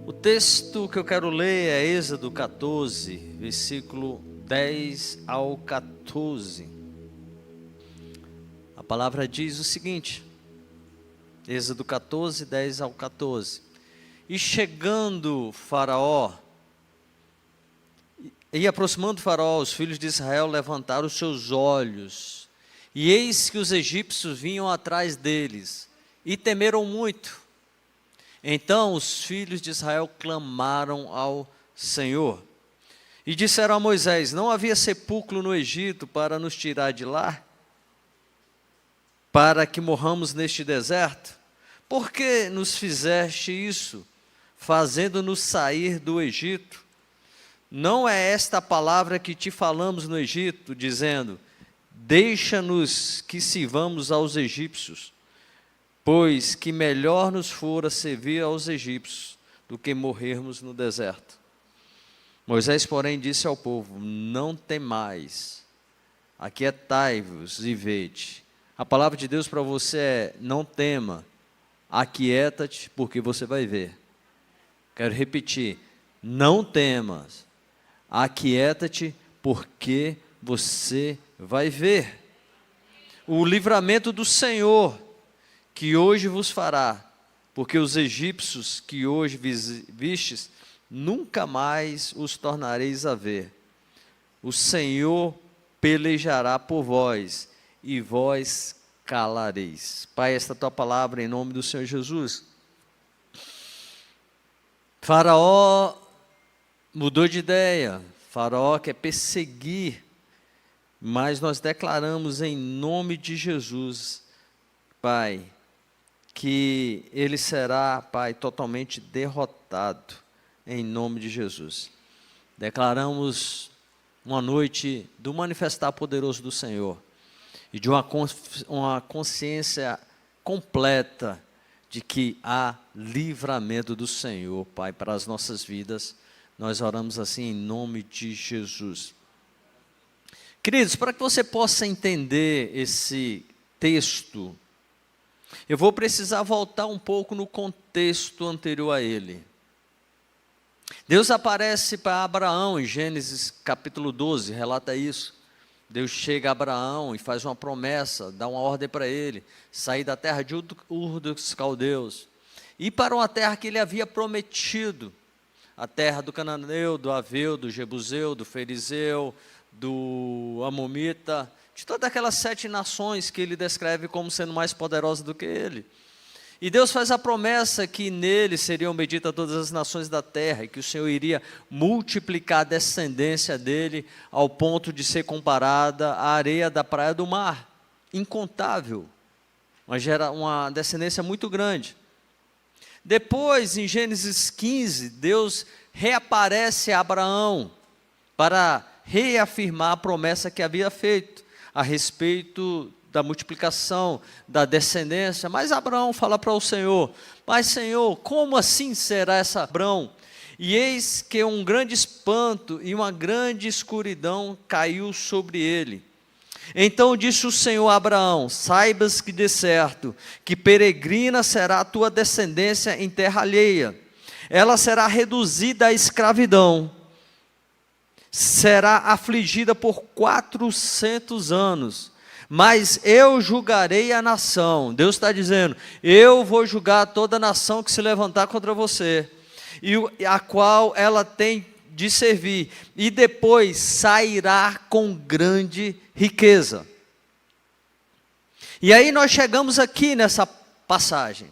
O texto que eu quero ler é Êxodo 14, versículo 10 ao 14. A palavra diz o seguinte, Êxodo 14, 10 ao 14. E chegando Faraó, e aproximando Faraó, os filhos de Israel levantaram os seus olhos, e eis que os egípcios vinham atrás deles, e temeram muito. Então os filhos de Israel clamaram ao Senhor, e disseram a Moisés: não havia sepulcro no Egito para nos tirar de lá, para que morramos neste deserto? Por que nos fizeste isso, fazendo-nos sair do Egito? Não é esta a palavra que te falamos no Egito, dizendo: deixa-nos que sirvamos aos egípcios, pois que melhor nos fora servir aos egípcios do que morrermos no deserto. Moisés, porém, disse ao povo: não temais, aquietai-vos e vede. A palavra de Deus para você é: não tema, aquieta-te, porque você vai ver. Quero repetir: não temas, aquieta-te, porque você vai ver o livramento do Senhor, que hoje vos fará, porque os egípcios que hoje vistes, nunca mais os tornareis a ver. O Senhor pelejará por vós, e vós calareis. Pai, esta tua palavra em nome do Senhor Jesus. Faraó mudou de ideia, Faraó quer perseguir, mas nós declaramos em nome de Jesus, Pai, que ele será, Pai, totalmente derrotado, em nome de Jesus. Declaramos uma noite do manifestar poderoso do Senhor, e de uma consciência completa, de que há livramento do Senhor, Pai, para as nossas vidas. Nós oramos assim em nome de Jesus. Queridos, para que você possa entender esse texto, eu vou precisar voltar um pouco no contexto anterior a ele. Deus aparece para Abraão em Gênesis capítulo 12, relata isso. Deus chega a Abraão e faz uma promessa, dá uma ordem para ele, sair da terra de Ur dos Caldeus, e para uma terra que ele havia prometido, a terra do Cananeu, do Aveu, do Jebuseu, do Ferizeu, do Amomita, de todas aquelas 7 nações que ele descreve como sendo mais poderosas do que ele. E Deus faz a promessa que nele seriam benditas todas as nações da terra, e que o Senhor iria multiplicar a descendência dele, ao ponto de ser comparada à areia da praia do mar, incontável, uma descendência muito grande. Depois, em Gênesis 15, Deus reaparece a Abraão, para reafirmar a promessa que havia feito, a respeito da multiplicação, da descendência. Mas Abraão fala para o Senhor: mas Senhor, como assim será essa Abraão? E eis que um grande espanto e uma grande escuridão caiu sobre ele. Então disse o Senhor a Abraão: saibas que de certo, que peregrina será a tua descendência em terra alheia, ela será reduzida à escravidão, será afligida por 400 anos, mas eu julgarei a nação. Deus está dizendo: eu vou julgar toda nação que se levantar contra você, e a qual ela tem de servir, e depois sairá com grande riqueza. E aí nós chegamos aqui nessa passagem.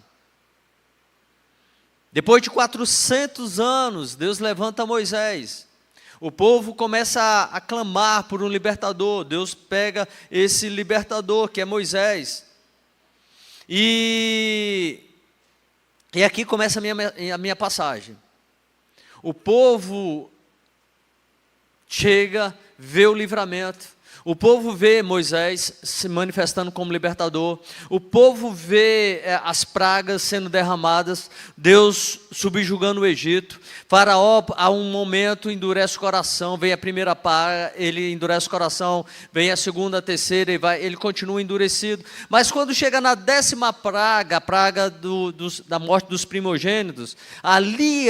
Depois de 400 anos, Deus levanta Moisés. O povo começa a clamar por um libertador. Deus pega esse libertador, que é Moisés. E aqui começa a minha passagem. O povo chega, vê o livramento, O povo vê Moisés se manifestando como libertador. O povo vê as pragas sendo derramadas, Deus subjugando o Egito. Faraó, a um momento, endurece o coração, vem a primeira praga, ele endurece o coração, vem a segunda, a terceira, ele continua endurecido. Mas quando chega na 10ª praga, a praga da morte dos primogênitos, ali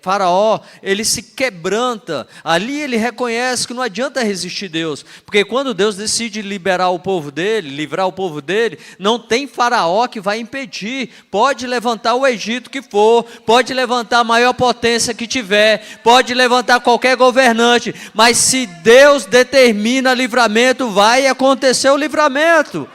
Faraó, ele se quebranta, ali ele reconhece que não adianta resistir a Deus, porque quando Deus decide liberar o povo dele, livrar o povo dele, não tem Faraó que vai impedir. Pode levantar o Egito que for, pode levantar a maior potência que tiver, pode levantar qualquer governante, mas se Deus determina livramento, vai acontecer o livramento.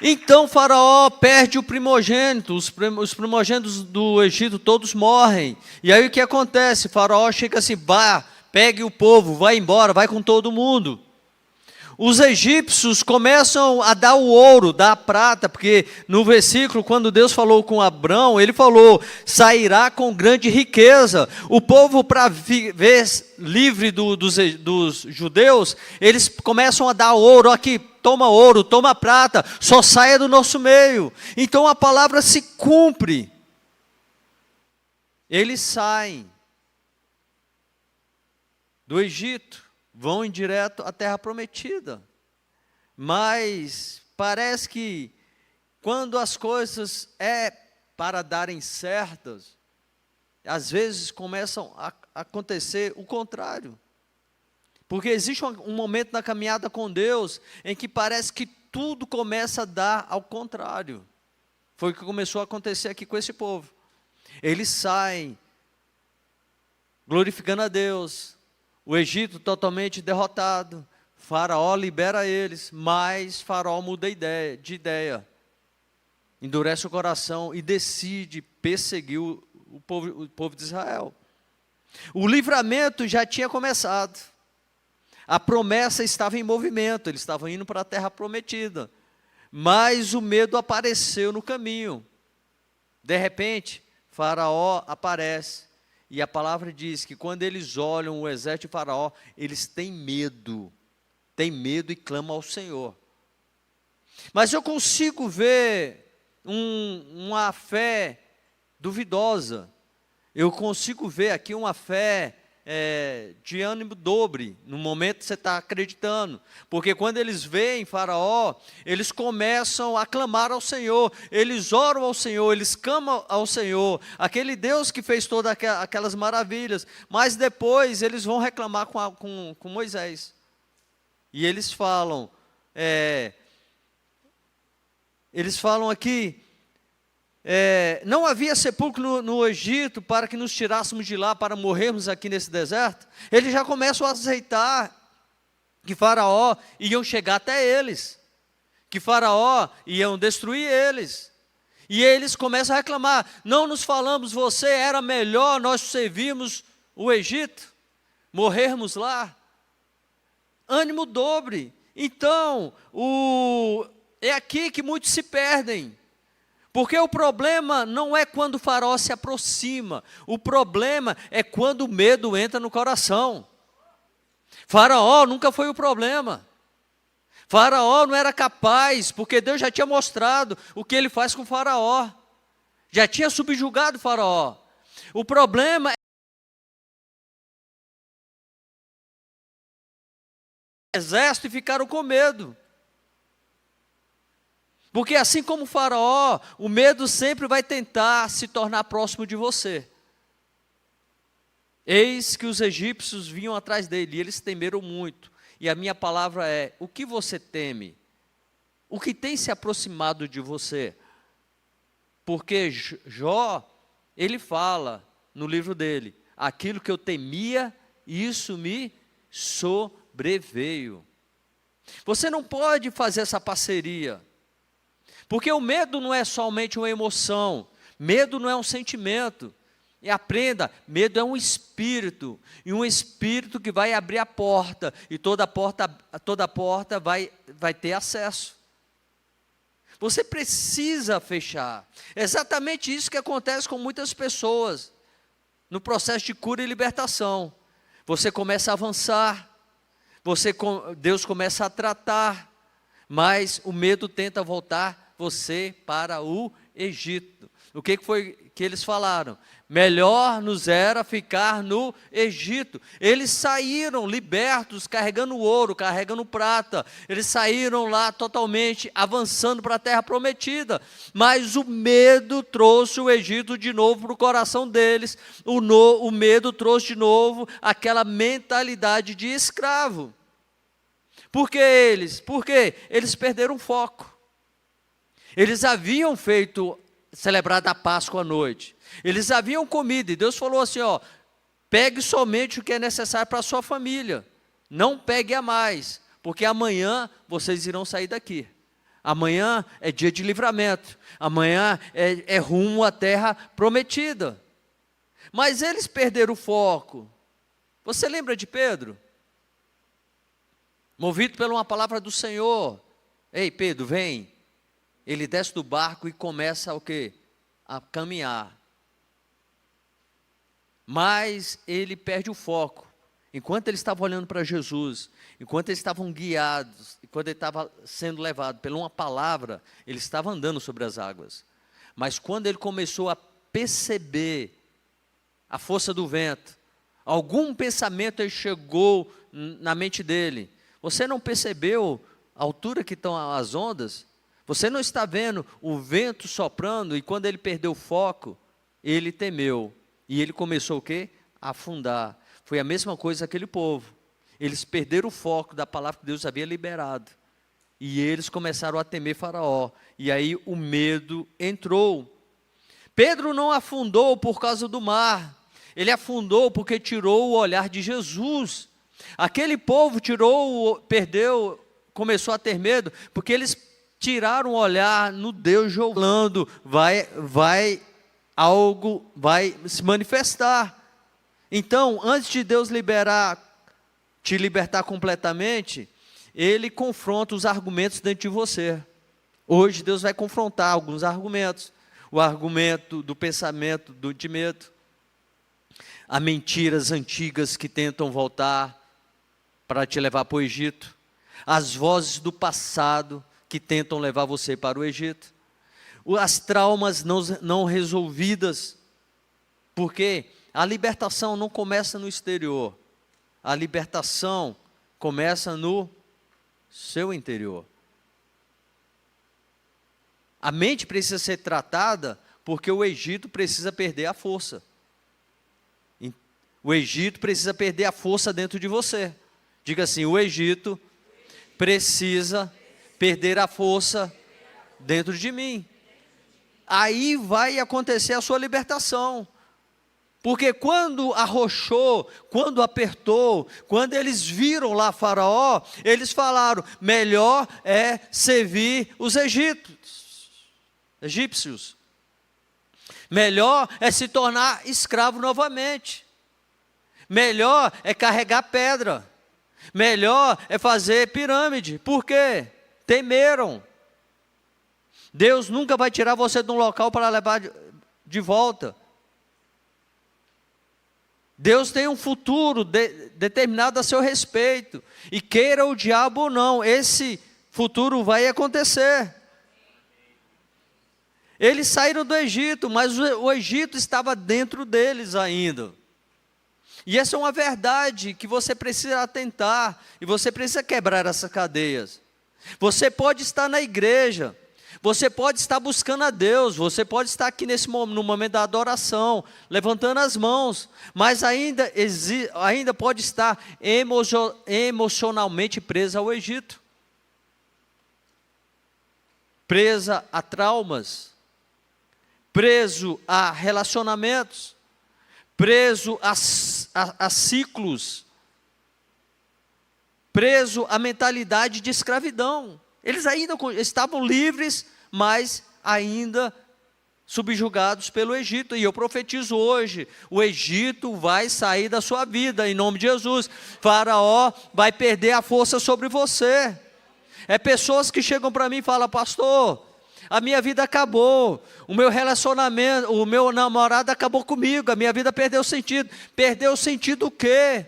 Então Faraó perde o primogênito, os primogênitos do Egito todos morrem. E aí o que acontece? Faraó chega assim, vá, pegue o povo, vai embora, vai com todo mundo. Os egípcios começam a dar o ouro, dar a prata, porque no versículo, quando Deus falou com Abrão, ele falou, sairá com grande riqueza. O povo, para viver livre dos judeus, eles começam a dar ouro, aqui, toma ouro, toma prata, só saia do nosso meio. Então a palavra se cumpre. Eles saem do Egito, vão em direto à terra prometida. Mas parece que quando as coisas para darem certas, às vezes começam a acontecer o contrário. Porque existe um momento na caminhada com Deus em que parece que tudo começa a dar ao contrário. Foi o que começou a acontecer aqui com esse povo. Eles saem glorificando a Deus, o Egito totalmente derrotado, Faraó libera eles, mas Faraó muda de ideia, endurece o coração e decide perseguir o povo de Israel. O livramento já tinha começado, a promessa estava em movimento, eles estavam indo para a terra prometida, mas o medo apareceu no caminho. De repente, Faraó aparece, e a palavra diz que quando eles olham o exército de Faraó, eles têm medo e clamam ao Senhor. Mas eu consigo ver uma fé duvidosa, eu consigo ver aqui uma fé de ânimo dobre, no momento que você está acreditando, porque quando eles veem Faraó, eles começam a clamar ao Senhor, eles oram ao Senhor, eles clamam ao Senhor, aquele Deus que fez todas aquelas maravilhas, mas depois eles vão reclamar com Moisés, e eles falam aqui, não havia sepulcro no Egito para que nos tirássemos de lá para morrermos aqui nesse deserto. Eles já começam a aceitar que Faraó iam chegar até eles, que Faraó iam destruir eles, e eles começam a reclamar, não nos falamos, você era melhor nós servirmos o Egito, morrermos lá, ânimo dobre. Então, é aqui que muitos se perdem, porque o problema não é quando o Faraó se aproxima, o problema é quando o medo entra no coração. Faraó nunca foi o problema, Faraó não era capaz, porque Deus já tinha mostrado o que ele faz com Faraó, já tinha subjugado Faraó. O problema é o exército e ficaram com medo. Porque assim como o Faraó, o medo sempre vai tentar se tornar próximo de você. Eis que os egípcios vinham atrás dele, e eles temeram muito. E a minha palavra é, o que você teme? O que tem se aproximado de você? Porque Jó, ele fala no livro dele, aquilo que eu temia, isso me sobreveio. Você não pode fazer essa parceria. Porque o medo não é somente uma emoção, medo não é um sentimento. E aprenda, medo é um espírito, e um espírito que vai abrir a porta, e toda porta vai ter acesso. Você precisa fechar. É exatamente isso que acontece com muitas pessoas. no processo de cura e libertação. Você começa a avançar, Deus começa a tratar, mas o medo tenta voltar você para o Egito. O que foi que eles falaram? Melhor nos era ficar no Egito. Eles saíram libertos, carregando ouro, carregando prata. Eles saíram lá totalmente avançando para a terra prometida. Mas o medo trouxe o Egito de novo para o coração deles. O medo trouxe de novo aquela mentalidade de escravo. Por que eles? Porque eles perderam o foco. Eles haviam celebrado a Páscoa à noite. Eles haviam comido, e Deus falou assim, pegue somente o que é necessário para a sua família, não pegue a mais, porque amanhã vocês irão sair daqui. Amanhã é dia de livramento, amanhã é rumo à terra prometida. Mas eles perderam o foco. Você lembra de Pedro? Movido por uma palavra do Senhor, ei Pedro, vem. Ele desce do barco e começa o quê? A caminhar. Mas ele perde o foco. Enquanto ele estava olhando para Jesus, enquanto eles estavam guiados, enquanto ele estava sendo levado por uma palavra, ele estava andando sobre as águas. Mas quando ele começou a perceber a força do vento, algum pensamento chegou na mente dele. Você não percebeu a altura que estão as ondas? Você não está vendo o vento soprando? E quando ele perdeu o foco, ele temeu. E ele começou o quê? A afundar. Foi a mesma coisa aquele povo. Eles perderam o foco da palavra que Deus havia liberado. E eles começaram a temer Faraó. E aí o medo entrou. Pedro não afundou por causa do mar. Ele afundou porque tirou o olhar de Jesus. Aquele povo começou a ter medo, porque eles tiraram o olhar no Deus jogando, algo vai se manifestar. Então, antes de Deus te libertar completamente, Ele confronta os argumentos dentro de você. Hoje Deus vai confrontar alguns argumentos. O argumento do pensamento de medo, as mentiras antigas que tentam voltar para te levar para o Egito, as vozes do passado que tentam levar você para o Egito, as traumas não resolvidas, porque a libertação não começa no exterior, a libertação começa no seu interior. A mente precisa ser tratada porque o Egito precisa perder a força. O Egito precisa perder a força dentro de você. Diga assim, o Egito precisa perder a força dentro de mim. Aí vai acontecer a sua libertação. Porque quando arrochou, quando apertou, quando eles viram lá Faraó, eles falaram, melhor é servir os egípcios. Melhor é se tornar escravo novamente. Melhor é carregar pedra. Melhor é fazer pirâmide. Por quê? Temeram. Deus nunca vai tirar você de um local para levar de volta. Deus tem um futuro determinado a seu respeito. E queira o diabo ou não, esse futuro vai acontecer. Eles saíram do Egito, mas o Egito estava dentro deles ainda. E essa é uma verdade que você precisa atentar, e você precisa quebrar essas cadeias. Você pode estar na igreja, você pode estar buscando a Deus, você pode estar aqui no momento da adoração, levantando as mãos, mas ainda pode estar emocionalmente presa ao Egito, presa a traumas, preso a relacionamentos, preso a ciclos, preso a mentalidade de escravidão. Eles ainda estavam livres, mas ainda subjugados pelo Egito. E eu profetizo hoje, o Egito vai sair da sua vida, em nome de Jesus. Faraó vai perder a força sobre você. É pessoas que chegam para mim e falam, pastor, A minha vida acabou, o meu relacionamento, o meu namorado acabou comigo, a minha vida perdeu sentido. Perdeu sentido o quê?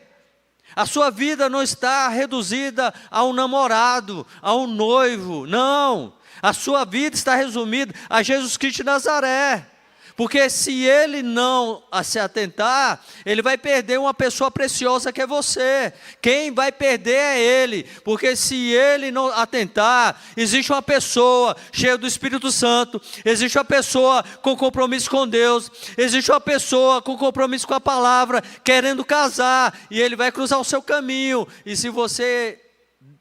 A sua vida não está reduzida a um namorado, a um noivo, não. A sua vida está resumida a Jesus Cristo de Nazaré. Porque se ele não se atentar, ele vai perder uma pessoa preciosa que é você. Quem vai perder é ele. Porque se ele não atentar, existe uma pessoa cheia do Espírito Santo, existe uma pessoa com compromisso com Deus, existe uma pessoa com compromisso com a palavra, querendo casar, e ele vai cruzar o seu caminho. E se você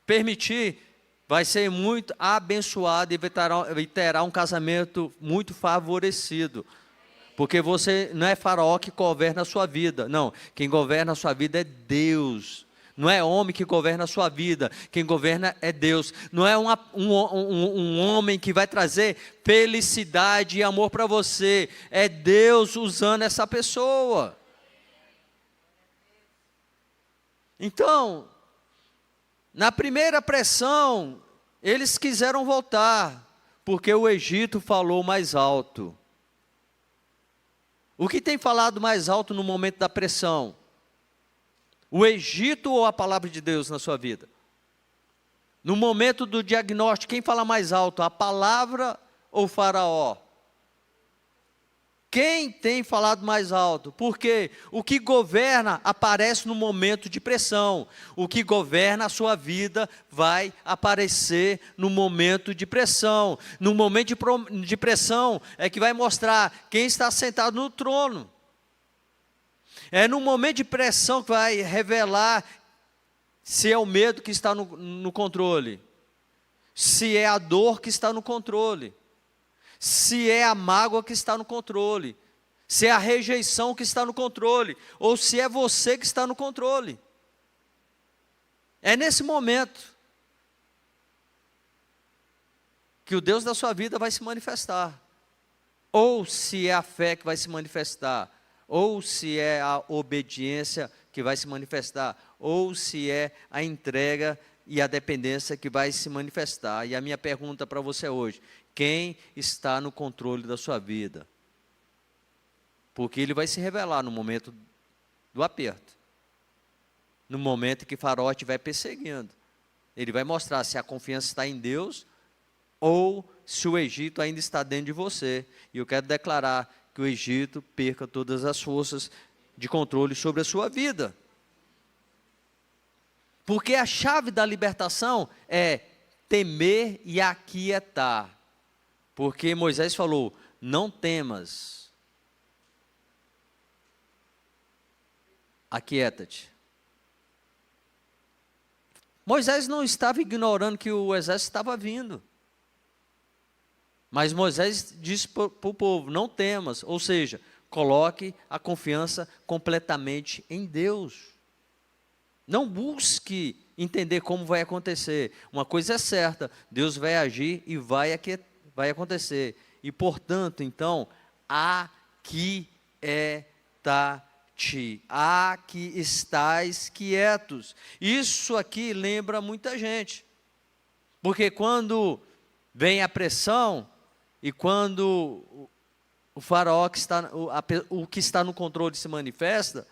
permitir, vai ser muito abençoado e terá um casamento muito favorecido. Porque você não é Faraó que governa a sua vida. Não, quem governa a sua vida é Deus. Não é homem que governa a sua vida. Quem governa é Deus. Não é um homem que vai trazer felicidade e amor para você. É Deus usando essa pessoa. Então, na primeira pressão, eles quiseram voltar, porque o Egito falou mais alto. O que tem falado mais alto no momento da pressão? O Egito ou a palavra de Deus na sua vida? No momento do diagnóstico, quem fala mais alto? A palavra ou o Faraó? Quem tem falado mais alto? Porque o que governa aparece no momento de pressão. O que governa a sua vida vai aparecer no momento de pressão. No momento de pressão é que vai mostrar quem está sentado no trono. É no momento de pressão que vai revelar se é o medo que está no controle, se é a dor que está no controle, se é a mágoa que está no controle, se é a rejeição que está no controle, ou se é você que está no controle. É nesse momento que o Deus da sua vida vai se manifestar. Ou se é a fé que vai se manifestar, ou se é a obediência que vai se manifestar, ou se é a entrega e a dependência que vai se manifestar. E a minha pergunta para você hoje: quem está no controle da sua vida? Porque ele vai se revelar no momento do aperto. No momento que Faraó estiver perseguindo. Ele vai mostrar se a confiança está em Deus ou se o Egito ainda está dentro de você. E eu quero declarar que o Egito perca todas as forças de controle sobre a sua vida. Porque a chave da libertação é temer e aquietar. Porque Moisés falou: não temas, aquieta-te. Moisés não estava ignorando que o exército estava vindo. Mas Moisés disse para o povo: não temas, ou seja, coloque a confiança completamente em Deus. Não busque entender como vai acontecer. Uma coisa é certa: Deus vai agir e vai acontecer. E portanto, então, aquieta-te, aqui estais quietos. Isso aqui lembra muita gente. Porque quando vem a pressão, e quando o Faraó, o que está no controle se manifesta,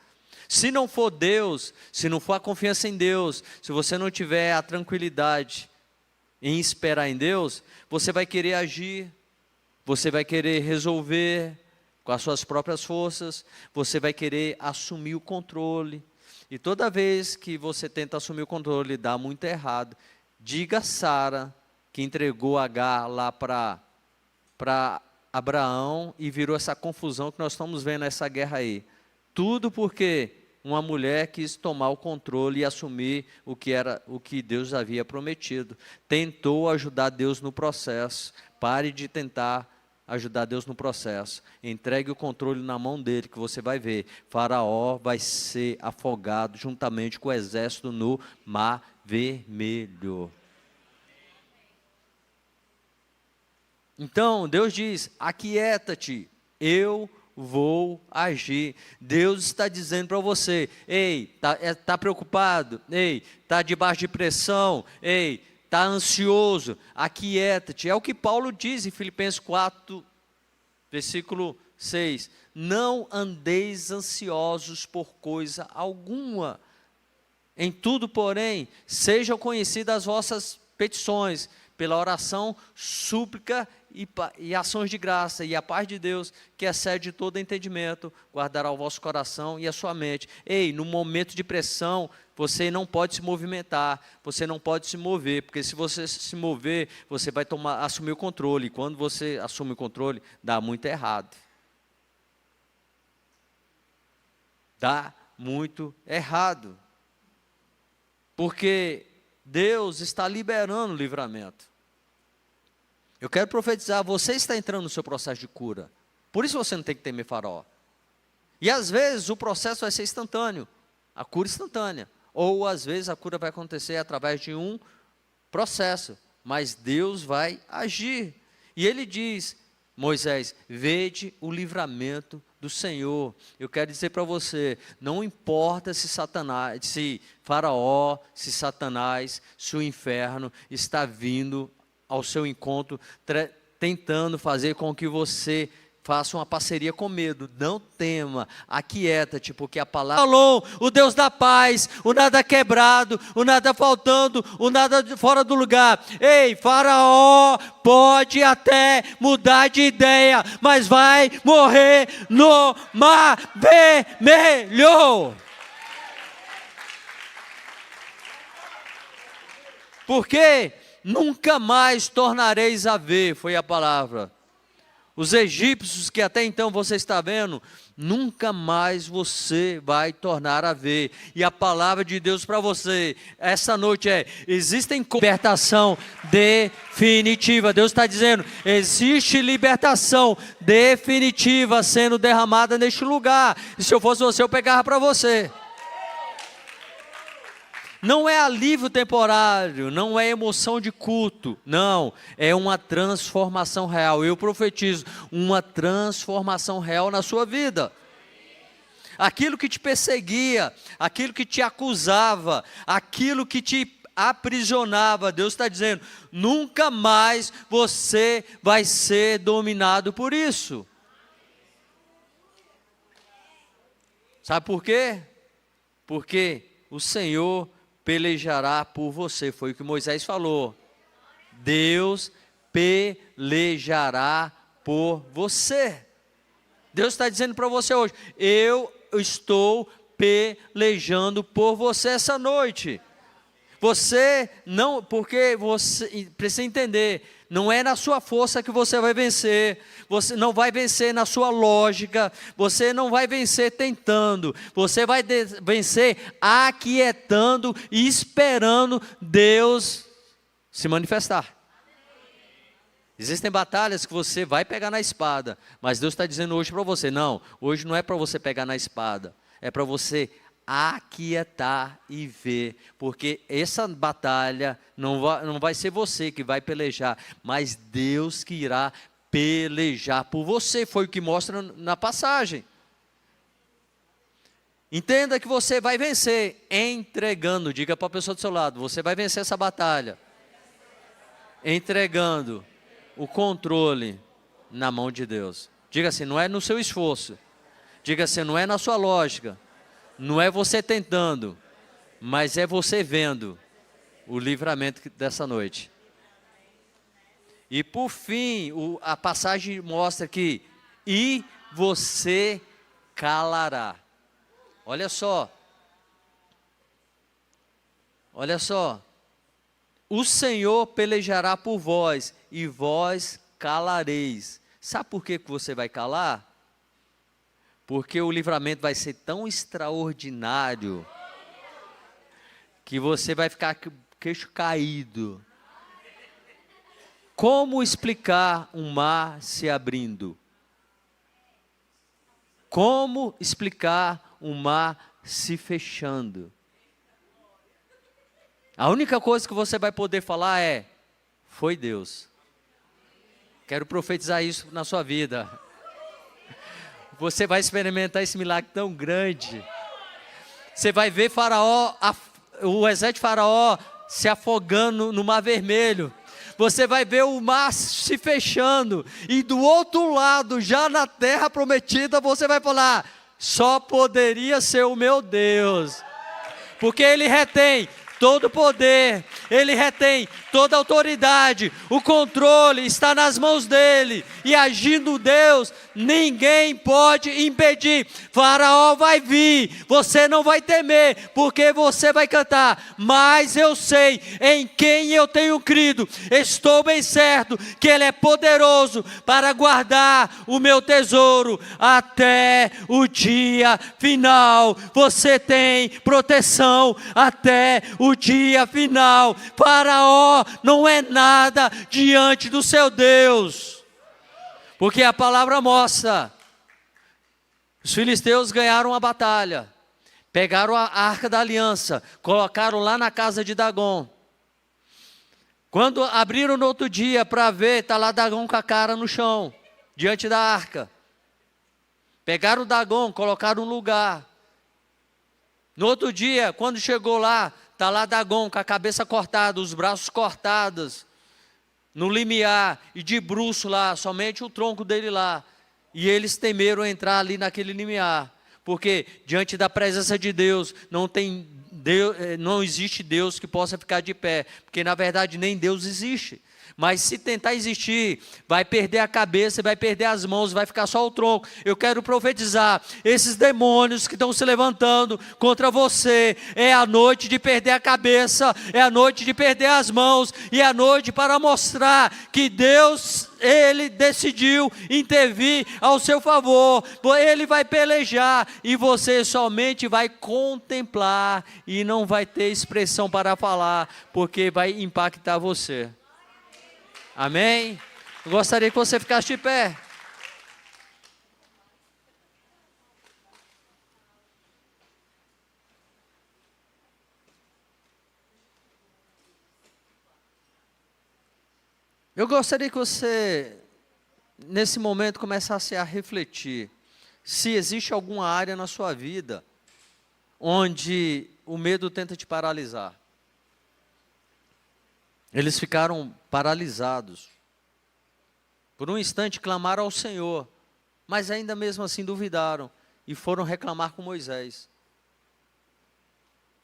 se não for Deus, se não for a confiança em Deus, se você não tiver a tranquilidade em esperar em Deus, você vai querer agir, você vai querer resolver com as suas próprias forças, você vai querer assumir o controle. E toda vez que você tenta assumir o controle e dá muito errado, diga a Sara, que entregou Agar lá para Abraão e virou essa confusão que nós estamos vendo nessa guerra aí. Tudo porque uma mulher quis tomar o controle e assumir o que Deus havia prometido. Tentou ajudar Deus no processo. Pare de tentar ajudar Deus no processo. Entregue o controle na mão dele, que você vai ver. Faraó vai ser afogado juntamente com o exército no Mar Vermelho. Então, Deus diz: aquieta-te, eu vou agir. Deus está dizendo para você: ei, está preocupado? Ei, está debaixo de pressão? Ei, está ansioso, aquieta-te. É o que Paulo diz em Filipenses 4, versículo 6. Não andeis ansiosos por coisa alguma. Em tudo, porém, sejam conhecidas as vossas petições, pela oração, súplica e ações de graça, e a paz de Deus, que excede todo entendimento, guardará o vosso coração e a sua mente. Ei, no momento de pressão, você não pode se movimentar, você não pode se mover, porque se você se mover, você vai assumir o controle, e quando você assume o controle, dá muito errado. Dá muito errado. Porque Deus está liberando o livramento. Eu quero profetizar, você está entrando no seu processo de cura. Por isso você não tem que temer Faraó. E às vezes o processo vai ser instantâneo, a cura instantânea. Ou às vezes a cura vai acontecer através de um processo, mas Deus vai agir. E ele diz, Moisés, vede o livramento do Senhor. Eu quero dizer para você, não importa se Satanás, se Faraó, se Satanás, se o inferno está vindo ao seu encontro, tentando fazer com que você faça uma parceria com medo. Não tema, aquieta-te, porque a palavra falou, o Deus da paz, o nada quebrado, o nada faltando, o nada fora do lugar. Ei, Faraó pode até mudar de ideia, mas vai morrer no mar vermelho. Porque nunca mais tornareis a ver, foi a palavra. Os egípcios que até então você está vendo, nunca mais você vai tornar a ver. E a palavra de Deus para você, essa noite existem libertação definitiva. Deus está dizendo, existe libertação definitiva sendo derramada neste lugar. E se eu fosse você, eu pegava para você. Não é alívio temporário, não é emoção de culto, não, é uma transformação real. Eu profetizo uma transformação real na sua vida. Aquilo que te perseguia, aquilo que te acusava, aquilo que te aprisionava, Deus está dizendo, nunca mais você vai ser dominado por isso. Sabe por quê? Porque o Senhor pelejará por você, foi o que Moisés falou. Deus pelejará por você. Deus está dizendo para você hoje, eu estou pelejando por você essa noite. Você não, porque você precisa entender, não é na sua força que você vai vencer, você não vai vencer na sua lógica, você não vai vencer tentando, você vai vencer aquietando e esperando Deus se manifestar. Existem batalhas que você vai pegar na espada, mas Deus está dizendo hoje para você, não, hoje não é para você pegar na espada, é para você aquietar e ver, porque essa batalha não vai ser você que vai pelejar, mas Deus que irá pelejar por você, foi o que mostra na passagem. Entenda que você vai vencer entregando, diga para a pessoa do seu lado, você vai vencer essa batalha, entregando o controle na mão de Deus. Diga assim, não é no seu esforço, diga assim, não é na sua lógica, não é você tentando, mas é você vendo o livramento dessa noite. E por fim, a passagem mostra que, e você calará. Olha só, o Senhor pelejará por vós, e vós calareis. Sabe por que você vai calar? Porque o livramento vai ser tão extraordinário que você vai ficar queixo caído. Como explicar um mar se abrindo? Como explicar um mar se fechando? A única coisa que você vai poder falar é, foi Deus. Quero profetizar isso na sua vida. Você vai experimentar esse milagre tão grande. Você vai ver Faraó, o exército de Faraó se afogando no Mar Vermelho. Você vai ver o mar se fechando, e do outro lado, já na terra prometida, você vai falar: só poderia ser o meu Deus, porque Ele retém todo o poder, Ele retém toda a autoridade, o controle está nas mãos dEle, e agindo Deus, ninguém pode impedir. Faraó vai vir, você não vai temer, porque você vai cantar: mas eu sei em quem eu tenho crido, estou bem certo que Ele é poderoso para guardar o meu tesouro até o dia final. Você tem proteção até o dia final. Faraó não é nada diante do seu Deus, porque a palavra mostra: os filisteus ganharam a batalha, pegaram a arca da aliança, colocaram lá na casa de Dagom. Quando abriram no outro dia para ver, está lá Dagom com a cara no chão, diante da arca. Pegaram o Dagom, colocaram no lugar. No outro dia, quando chegou lá, está lá Dagom com a cabeça cortada, os braços cortados, no limiar, e de bruço lá, somente o tronco dele lá. E eles temeram entrar ali naquele limiar, porque diante da presença de Deus, não existe Deus que possa ficar de pé, porque na verdade nem Deus existe. Mas se tentar existir, vai perder a cabeça, vai perder as mãos, vai ficar só o tronco. Eu quero profetizar: esses demônios que estão se levantando contra você, é a noite de perder a cabeça, é a noite de perder as mãos, e é a noite para mostrar que Deus, Ele decidiu intervir ao seu favor. Ele vai pelejar, e você somente vai contemplar, e não vai ter expressão para falar, porque vai impactar você. Amém? Eu gostaria que você ficasse de pé. Eu gostaria que você, nesse momento, começasse a refletir se existe alguma área na sua vida onde o medo tenta te paralisar. Eles ficaram paralisados. Por um instante clamaram ao Senhor, mas ainda mesmo assim duvidaram e foram reclamar com Moisés.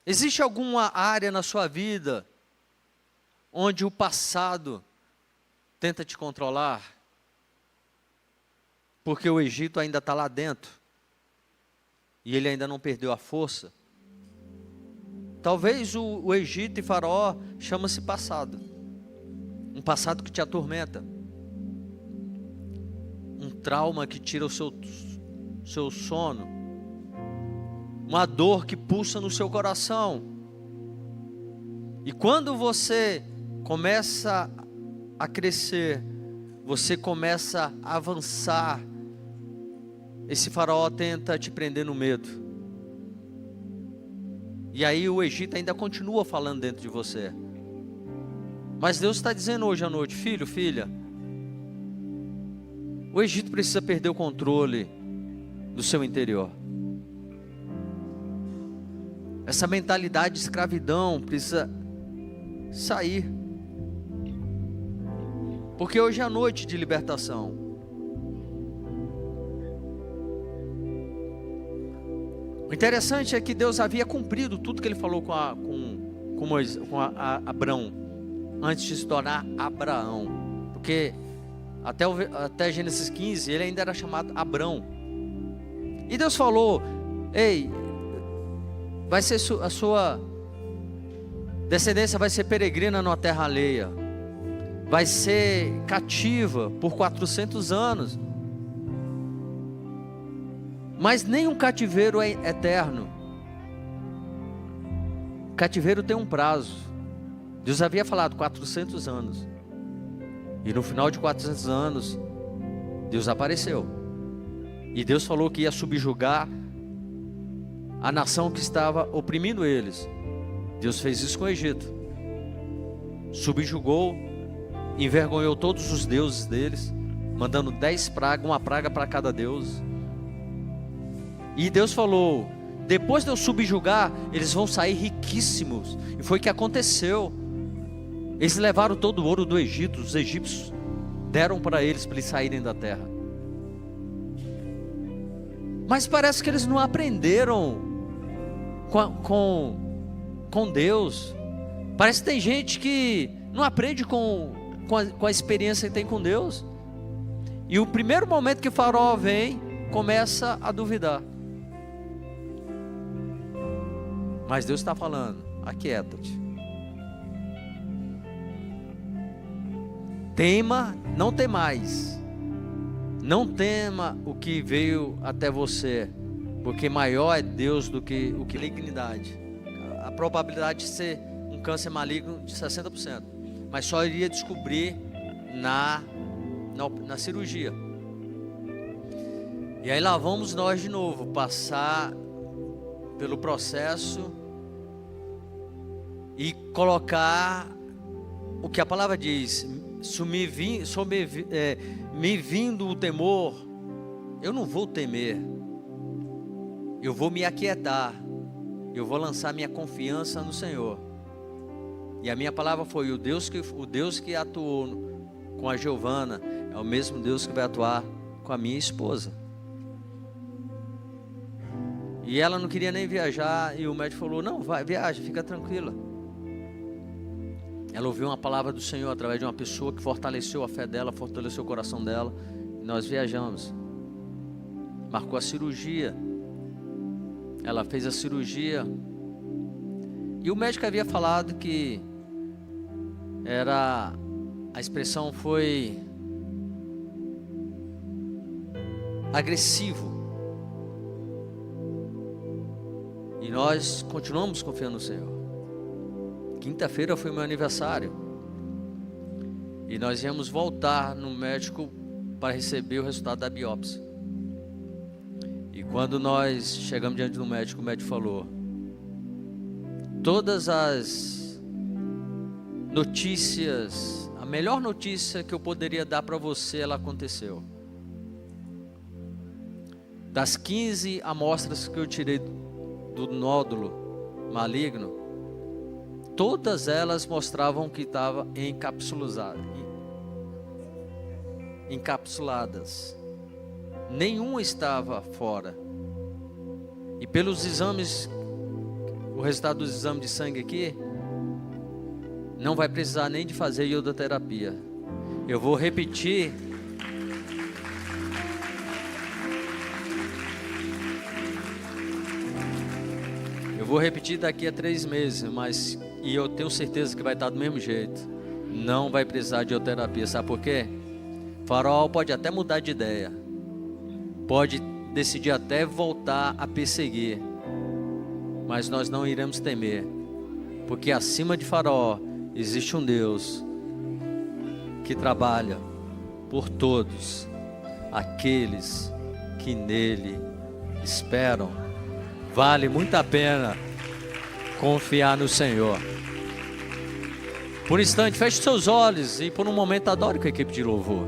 Existe alguma área na sua vida onde o passado tenta te controlar? Porque o Egito ainda está lá dentro e ele ainda não perdeu a força. Talvez o Egito e Faraó chama-se passado. Um passado que te atormenta. Um trauma que tira o seu sono. Uma dor que pulsa no seu coração. E quando você começa a crescer, você começa a avançar, esse Faraó tenta te prender no medo. E aí o Egito ainda continua falando dentro de você. Mas Deus está dizendo hoje à noite: filho, filha, o Egito precisa perder o controle do seu interior. Essa mentalidade de escravidão precisa sair. Porque hoje é a noite de libertação. O interessante é que Deus havia cumprido tudo que Ele falou com Abrão, antes de se tornar Abraão. Porque até Gênesis 15, ele ainda era chamado Abrão. E Deus falou: ei, vai ser a sua descendência vai ser peregrina numa terra alheia, vai ser cativa por 400 anos. Mas nenhum cativeiro é eterno. Cativeiro tem um prazo. Deus havia falado 400 anos. E no final de 400 anos, Deus apareceu. E Deus falou que ia subjugar a nação que estava oprimindo eles. Deus fez isso com o Egito. Subjugou, envergonhou todos os deuses deles, mandando 10 pragas, uma praga para cada deus. E Deus falou depois de eu subjugar, eles vão sair riquíssimos. E foi o que aconteceu. Eles levaram todo o ouro do Egito, os egípcios deram para eles saírem da terra. Mas parece que eles não aprenderam com Deus. Parece que tem gente que não aprende com a experiência que tem com Deus. E o primeiro momento que o Faraó vem, começa a duvidar. Mas Deus está falando: aquieta-te. Tema, não temais. Não tema o que veio até você, porque maior é Deus do que o que malignidade. A probabilidade de ser um câncer maligno de 60%, mas só iria descobrir na cirurgia. E aí lá vamos nós de novo, passar pelo processo e colocar o que a palavra diz. Me vindo o temor, eu não vou temer, eu vou me aquietar, eu vou lançar minha confiança no Senhor. E a minha palavra foi: o Deus que atuou com a Giovana é o mesmo Deus que vai atuar com a minha esposa. E ela não queria nem viajar, e o médico falou: não, vai, viaja, fica tranquila. Ela ouviu uma palavra do Senhor através de uma pessoa que fortaleceu a fé dela, fortaleceu o coração dela, e nós viajamos. Marcou a cirurgia. Ela fez a cirurgia, e o médico havia falado que a expressão foi agressivo. E nós continuamos confiando no Senhor. Quinta-feira foi meu aniversário, e nós íamos voltar no médico para receber o resultado da biópsia. E quando nós chegamos diante do médico, o médico falou: todas as notícias, a melhor notícia que eu poderia dar para você, ela aconteceu. Das 15 amostras que eu tirei do nódulo maligno, todas elas mostravam que estava encapsuladas. Nenhuma estava fora. E pelos exames, o resultado dos exames de sangue aqui, não vai precisar nem de fazer iodoterapia. Eu vou repetir. Eu vou repetir daqui a 3 meses, e eu tenho certeza que vai estar do mesmo jeito. Não vai precisar de iodoterapia. Sabe por quê? Faraó pode até mudar de ideia, pode decidir até voltar a perseguir, mas nós não iremos temer, porque acima de Faraó existe um Deus que trabalha por todos aqueles que nele esperam. Vale muito a pena confiar no Senhor. Por um instante, feche seus olhos e por um momento adore com a equipe de louvor.